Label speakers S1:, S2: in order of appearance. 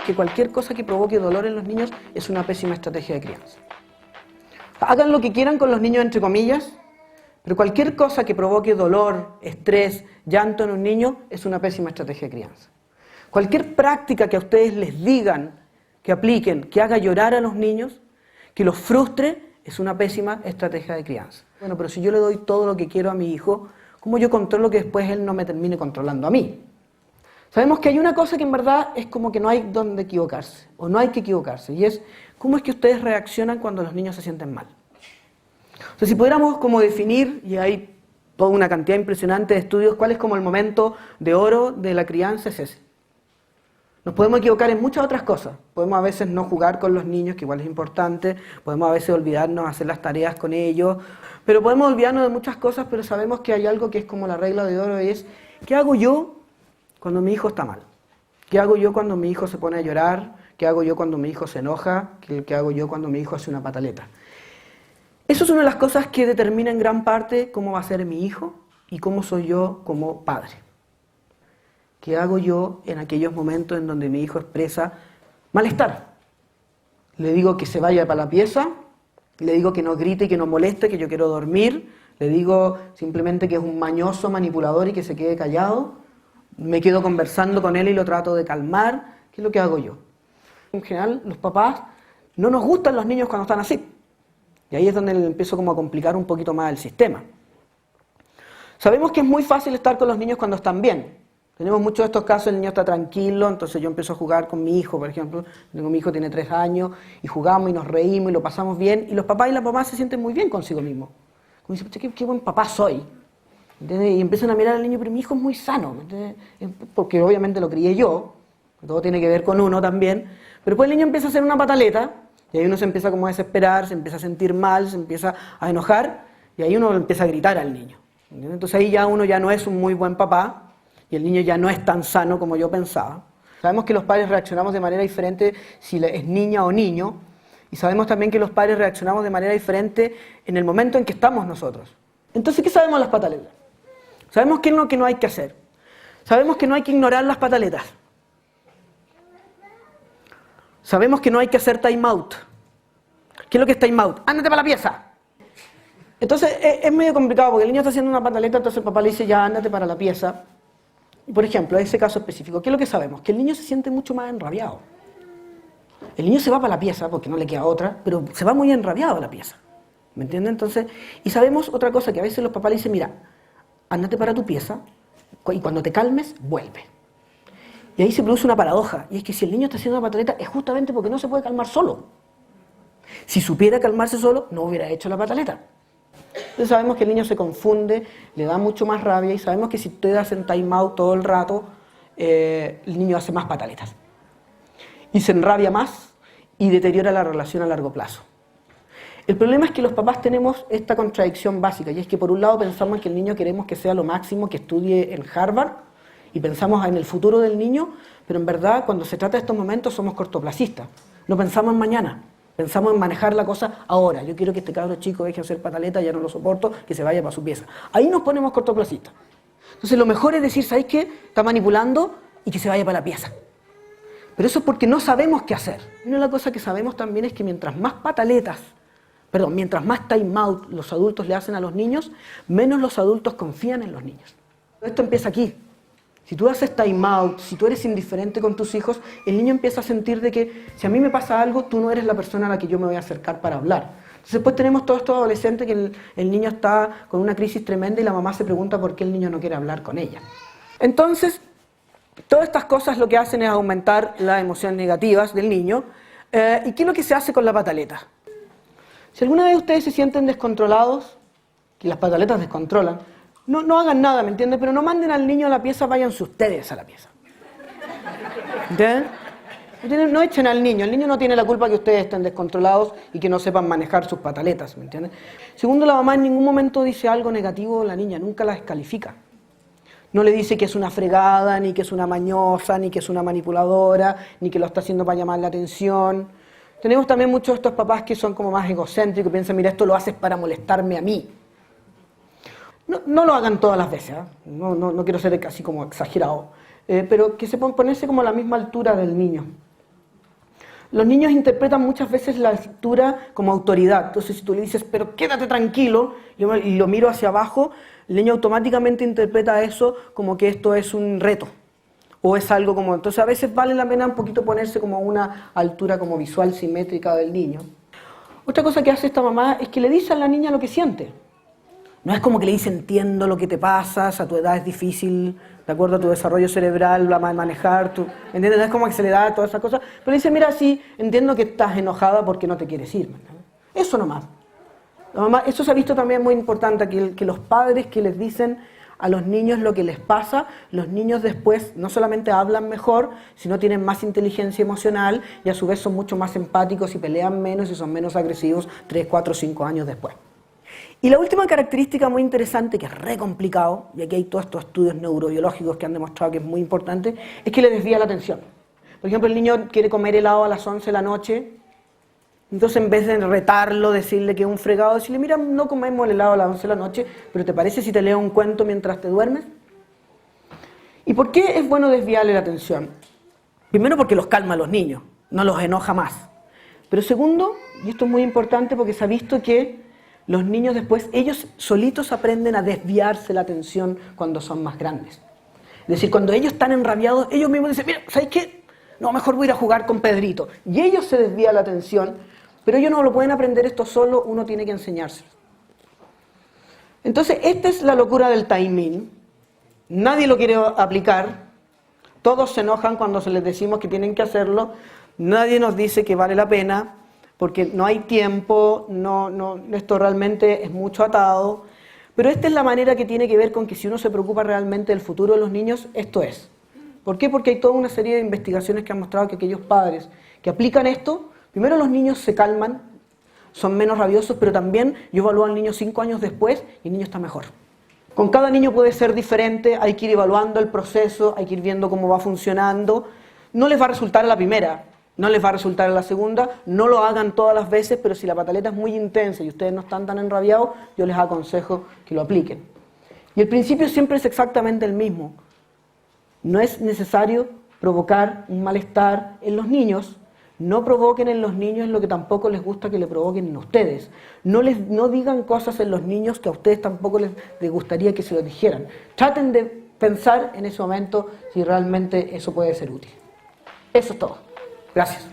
S1: que cualquier cosa que provoque dolor en los niños es una pésima estrategia de crianza. Hagan lo que quieran con los niños, entre comillas, pero cualquier cosa que provoque dolor, estrés, llanto en un niño es una pésima estrategia de crianza. Cualquier práctica que a ustedes les digan, que apliquen, que haga llorar a los niños, que los frustre, es una pésima estrategia de crianza. Bueno, pero si yo le doy todo lo que quiero a mi hijo, ¿cómo yo controlo que después él no me termine controlando a mí? Sabemos que hay una cosa que en verdad es como que no hay donde equivocarse, o no hay que equivocarse, y es cómo es que ustedes reaccionan cuando los niños se sienten mal. O sea, si pudiéramos como definir, y hay toda una cantidad impresionante de estudios, cuál es como el momento de oro de la crianza, es ese. Nos podemos equivocar en muchas otras cosas. Podemos a veces no jugar con los niños, que igual es importante, podemos a veces olvidarnos de hacer las tareas con ellos, pero podemos olvidarnos de muchas cosas, pero sabemos que hay algo que es como la regla de oro, y es, ¿qué hago yo cuando mi hijo está mal? ¿Qué hago yo cuando mi hijo se pone a llorar? ¿Qué hago yo cuando mi hijo se enoja? ¿Qué hago yo cuando mi hijo hace una pataleta? Eso es una de las cosas que determina en gran parte cómo va a ser mi hijo y cómo soy yo como padre. ¿Qué hago yo en aquellos momentos en donde mi hijo expresa malestar? Le digo que se vaya para la pieza, le digo que no grite y que no moleste, que yo quiero dormir, le digo simplemente que es un mañoso manipulador y que se quede callado, me quedo conversando con él y lo trato de calmar. ¿Qué es lo que hago yo? En general, los papás no nos gustan los niños cuando están así. Y ahí es donde le empiezo como a complicar un poquito más el sistema. Sabemos que es muy fácil estar con los niños cuando están bien. Tenemos muchos de estos casos, el niño está tranquilo, entonces yo empiezo a jugar con mi hijo, por ejemplo. Mi hijo tiene 3 años, y jugamos y nos reímos y lo pasamos bien, y los papás y las mamás se sienten muy bien consigo mismos. Como dicen, qué buen papá soy. ¿Entiendes? Y empiezan a mirar al niño, pero mi hijo es muy sano, ¿entiendes? Porque obviamente lo crié yo, todo tiene que ver con uno también, pero después el niño empieza a hacer una pataleta, y ahí uno se empieza como a desesperar, se empieza a sentir mal, se empieza a enojar, y ahí uno empieza a gritar al niño. ¿Entiendes? Entonces ahí ya uno ya no es un muy buen papá, y el niño ya no es tan sano como yo pensaba. Sabemos que los padres reaccionamos de manera diferente si es niña o niño, y sabemos también que los padres reaccionamos de manera diferente en el momento en que estamos nosotros. Entonces, ¿qué sabemos de las pataletas? Sabemos qué es lo que no hay que hacer. Sabemos que no hay que ignorar las pataletas. Sabemos que no hay que hacer time out. ¿Qué es lo que es time out? ¡Ándate para la pieza! Entonces es medio complicado porque el niño está haciendo una pataleta, entonces el papá le dice ya ándate para la pieza. Y por ejemplo, en ese caso específico, ¿qué es lo que sabemos? Que el niño se siente mucho más enrabiado. El niño se va para la pieza porque no le queda otra, pero se va muy enrabiado a la pieza. ¿Me entiendes? Entonces, y sabemos otra cosa, que a veces los papás le dicen, mira, ándate para tu pieza y cuando te calmes, vuelve. Y ahí se produce una paradoja, y es que si el niño está haciendo una pataleta es justamente porque no se puede calmar solo. Si supiera calmarse solo, no hubiera hecho la pataleta. Entonces sabemos que el niño se confunde, le da mucho más rabia, y sabemos que si ustedes hacen time out todo el rato, el niño hace más pataletas. Y se enrabia más y deteriora la relación a largo plazo. El problema es que los papás tenemos esta contradicción básica, y es que por un lado pensamos que el niño queremos que sea lo máximo, que estudie en Harvard, y pensamos en el futuro del niño, pero en verdad cuando se trata de estos momentos somos cortoplacistas. No pensamos en mañana, pensamos en manejar la cosa ahora. Yo quiero que este cabro chico deje de hacer pataleta, ya no lo soporto, que se vaya para su pieza. Ahí nos ponemos cortoplacistas. Entonces lo mejor es decir, ¿sabéis qué? Está manipulando y que se vaya para la pieza. Pero eso es porque no sabemos qué hacer. Y una de las cosas que sabemos también es que mientras más time out los adultos le hacen a los niños, menos los adultos confían en los niños. Esto empieza aquí. Si tú haces time out, si tú eres indiferente con tus hijos, el niño empieza a sentir de que si a mí me pasa algo, tú no eres la persona a la que yo me voy a acercar para hablar. Entonces después tenemos todos estos adolescentes que el niño está con una crisis tremenda y la mamá se pregunta por qué el niño no quiere hablar con ella. Entonces, todas estas cosas lo que hacen es aumentar las emociones negativas del niño. ¿Y qué es lo que se hace con la pataleta? Si alguna vez ustedes se sienten descontrolados, que las pataletas descontrolan, no hagan nada, ¿me entiendes? Pero no manden al niño a la pieza, váyanse ustedes a la pieza. ¿Entienden? No echen al niño. El niño no tiene la culpa que ustedes estén descontrolados y que no sepan manejar sus pataletas, ¿me entiendes? Segundo, la mamá en ningún momento dice algo negativo de la niña, nunca la descalifica. No le dice que es una fregada, ni que es una mañosa, ni que es una manipuladora, ni que lo está haciendo para llamar la atención. Tenemos también muchos de estos papás que son como más egocéntricos, piensan, mira, esto lo haces para molestarme a mí. No lo hagan todas las veces, ¿eh? No quiero ser casi como exagerado, pero que se puedan ponerse como a la misma altura del niño. Los niños interpretan muchas veces la altura como autoridad. Entonces, si tú le dices, pero quédate tranquilo, y lo miro hacia abajo, el niño automáticamente interpreta eso como que esto es un reto. O es algo como... Entonces, a veces vale la pena un poquito ponerse como una altura como visual simétrica del niño. Otra cosa que hace esta mamá es que le dice a la niña lo que siente. No es como que le dice, entiendo lo que te pasa, a tu edad es difícil, de acuerdo a tu desarrollo cerebral, la manejar, ¿entiendes? No es como que se le da todas esas cosas, pero le dice, mira, sí, entiendo que estás enojada porque no te quieres ir. ¿No? Eso nomás. La mamá, eso se ha visto también muy importante, que los padres que les dicen a los niños lo que les pasa, los niños después no solamente hablan mejor, sino tienen más inteligencia emocional y a su vez son mucho más empáticos y pelean menos y son menos agresivos 3, 4, 5 años después. Y la última característica muy interesante, que es re complicado, y aquí hay todos estos estudios neurobiológicos que han demostrado que es muy importante, es que le desvía la atención. Por ejemplo, el niño quiere comer helado a las 11 de la noche, entonces en vez de retarlo, decirle que es un fregado, decirle, mira, no comemos el helado a las 11 de la noche, pero ¿te parece si te leo un cuento mientras te duermes? ¿Y por qué es bueno desviarle la atención? Primero porque los calma a los niños, no los enoja más. Pero segundo, y esto es muy importante porque se ha visto que los niños después, ellos solitos aprenden a desviarse la atención cuando son más grandes. Es decir, cuando ellos están enrabiados, ellos mismos dicen, mira, ¿sabes qué? No, mejor voy a ir a jugar con Pedrito. Y ellos se desvían la atención, pero ellos no lo pueden aprender esto solo, uno tiene que enseñárselo. Entonces, esta es la locura del timing. Nadie lo quiere aplicar. Todos se enojan cuando se les decimos que tienen que hacerlo. Nadie nos dice que vale la pena, porque no hay tiempo, esto realmente es mucho atado, pero esta es la manera que tiene que ver con que si uno se preocupa realmente del futuro de los niños, esto es. ¿Por qué? Porque hay toda una serie de investigaciones que han mostrado que aquellos padres que aplican esto, primero los niños se calman, son menos rabiosos, pero también yo evalúo al niño 5 años después y el niño está mejor. Con cada niño puede ser diferente, hay que ir evaluando el proceso, hay que ir viendo cómo va funcionando, no les va a resultar a la primera, no les va a resultar en la segunda, no lo hagan todas las veces, pero si la pataleta es muy intensa y ustedes no están tan enrabiados, yo les aconsejo que lo apliquen. Y el principio siempre es exactamente el mismo. No es necesario provocar un malestar en los niños, no provoquen en los niños lo que tampoco les gusta que le provoquen a ustedes. No digan cosas en los niños que a ustedes tampoco les gustaría que se lo dijeran. Traten de pensar en ese momento si realmente eso puede ser útil. Eso es todo. Gracias.